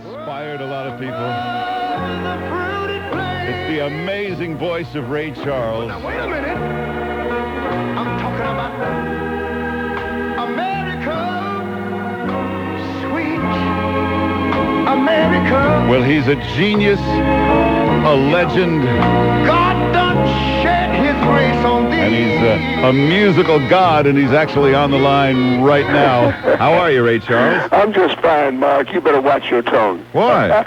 Inspired a lot of people. It's the amazing voice of Ray Charles. Now, wait a minute. I'm talking about America, sweet America. Well, he's a genius, a legend, God done shed his grace on thee. and he's a musical god, and he's actually on the line right now. How are you, Ray Charles? I'm just fine, Mark. You better watch your tongue. Why?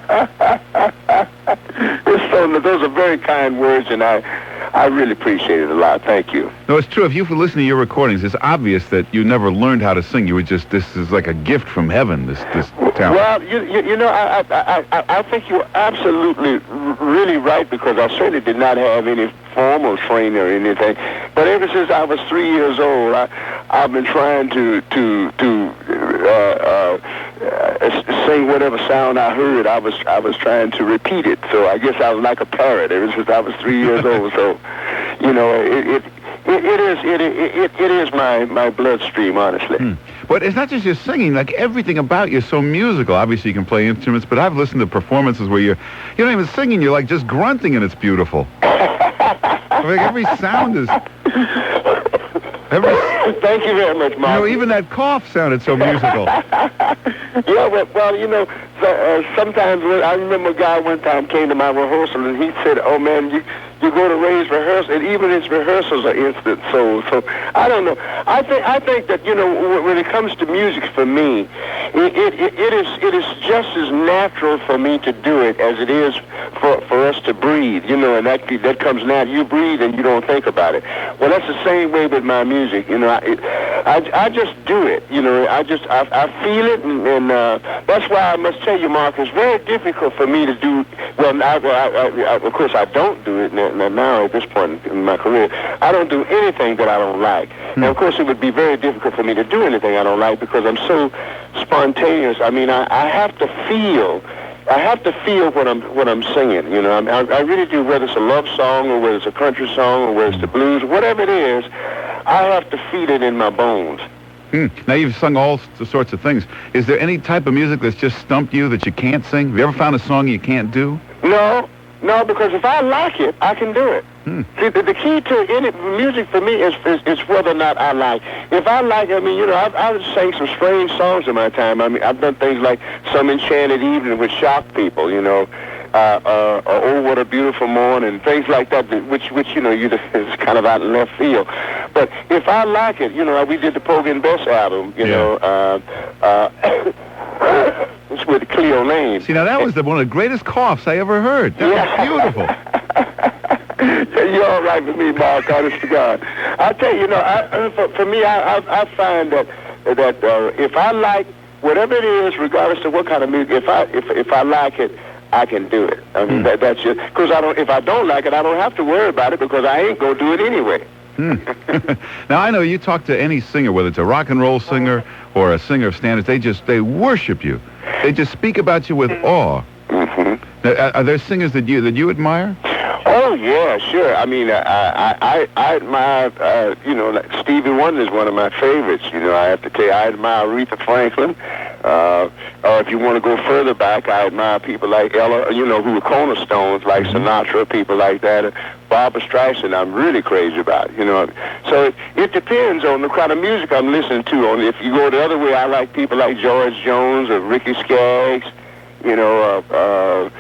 Those are very kind words, and I really appreciate it a lot. Thank you. No, it's true. If you listen to your recordings, it's obvious that you never learned how to sing. You were just, this is like a gift from heaven, this talent. Well, you know, I think you're absolutely really right, because I certainly did not have any formal training or anything. But ever since I was 3 years old, I've been trying to sing whatever sound I heard. I was trying to repeat it. So I guess I was like a parrot ever since I was 3 years old. So, you know, it is my bloodstream, honestly. But it's not just your singing, like everything about you is so musical. Obviously you can play instruments, but I've listened to performances where you're not even singing, you're like just grunting, and it's beautiful. Like every sound is... Thank you very much, Mark. You know, even that cough sounded so musical. Yeah, well, you know, sometimes I remember a guy one time came to my rehearsal, and he said, "Oh man, you go to Ray's rehearsal, and even his rehearsals are instant souls." So I don't know. I think that, you know, when it comes to music, for me, it is just as natural for me to do it as it is for us to breathe. You know, and that comes natural. You breathe and you don't think about it. Well, that's the same way with my music. You know, I just do it. You know, I feel it, and that's why I must tell you, Mark, it's very difficult for me to do. Well, of course, I don't do it now at this point in my career. I don't do anything that I don't like. And of course, it would be very difficult for me to do anything I don't like, because I'm so spontaneous. I mean, I have to feel. I have to feel what I'm singing. You know, I really do. Whether it's a love song, or whether it's a country song, or whether it's the blues, whatever it is, I have to feel it in my bones. Now, you've sung all sorts of things. Is there any type of music that's just stumped you that you can't sing? Have you ever found a song you can't do? No, because if I like it, I can do it. See, the key to any music for me is whether or not I like. If I like, I mean, you know, I've sang some strange songs in my time. I mean, I've done things like Some Enchanted Evening, which shocked people, you know, Oh, What a Beautiful Morning, things like that, which you know, it's kind of out in left field. But if I like it, you know, we did the Pogue and Bess album, you know, it's with Cleo Lane. See, now that was one of the greatest coughs I ever heard. That was beautiful. You're all right with me, Mark, honest to God. I tell you, you know, for me, I find that if I like whatever it is, regardless of what kind of music, if I like it, I can do it. I mean, that's just because if I don't like it, I don't have to worry about it, because I ain't gonna do it anyway. Now, I know you talk to any singer, whether it's a rock and roll singer or a singer of standards, they worship you. They just speak about you with awe. Now, are there singers that you admire? Oh yeah, sure. I mean, I admire, you know, like Stevie Wonder is one of my favorites. You know, I have to tell you, I admire Aretha Franklin. Or if you want to go further back, I admire people like Ella, you know, who were cornerstones, like Sinatra, people like that. Barbra Streisand, I'm really crazy about, you know. So it depends on the kind of music I'm listening to. If you go the other way, I like people like George Jones or Ricky Skaggs, you know, or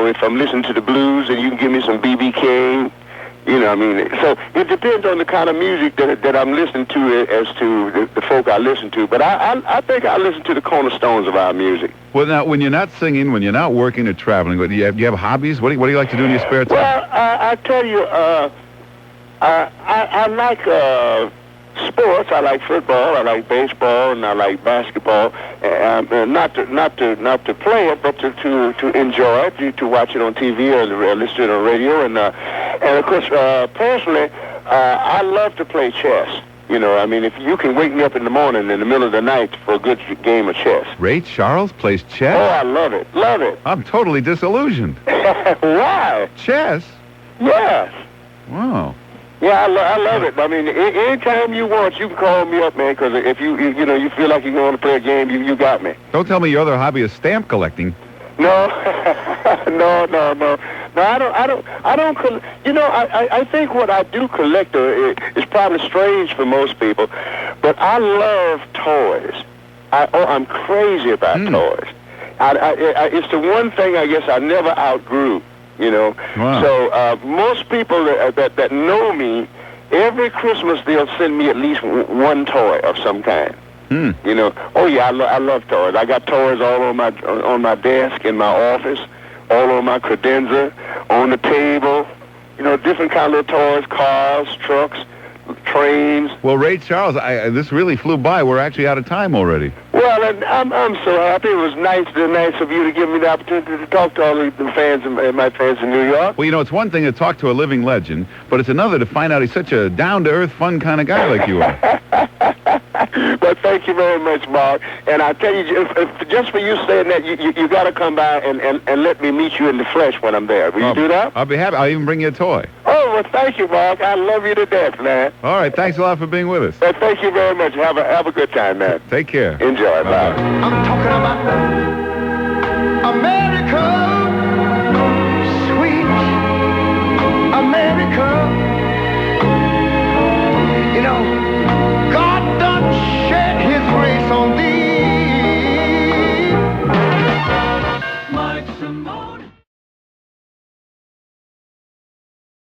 if I'm listening to the blues, and you can give me some B.B. King, you know, I mean, so it depends on the kind of music that I'm listening to as to the folk I listen to. But I think I listen to the cornerstones of our music. Well, now, when you're not singing, when you're not working or traveling, do you have hobbies? What do you like to do in your spare time? Well, I tell you, I like sports. I like football, I like baseball, and I like basketball. Not to play it, but to enjoy it, to watch it on TV or listen to it on radio. And of course, personally, I love to play chess. You know, I mean, if you can wake me up in the morning in the middle of the night for a good game of chess. Ray Charles plays chess? Oh, I love it. Love it. I'm totally disillusioned. Why? Chess? Yes. Wow. Yeah, I love it. I mean, anytime you want, you can call me up, man. Because if you feel like you're going to play a game, you got me. Don't tell me your other hobby is stamp collecting. No, no. I don't. I think what I do collect is probably strange for most people, but I love toys. I'm crazy about toys. It's the one thing I guess I never outgrew. Wow. So most people that know me, every Christmas they'll send me at least one toy of some kind. Oh yeah, I love toys. I got toys all on my desk in my office, all on my credenza, on the table. Different kind of toys, cars, trucks, trains. Well, Ray Charles, this really flew by. We're actually out of time already. Well, and I'm so happy. It was nice of you to give me the opportunity to talk to all the fans and my fans in New York. Well, it's one thing to talk to a living legend, but it's another to find out he's such a down-to-earth, fun kind of guy like you are. But thank you very much, Mark. And I tell you, if just for you saying that, you got to come by and let me meet you in the flesh when I'm there. Will you do that? I'll be happy. I'll even bring you a toy. Oh, well, thank you, Mark. I love you to death, man. All right. Thanks a lot for being with us. Well, thank you very much. Have a good time, man. Take care. Enjoy. Bye. I'm talking about America.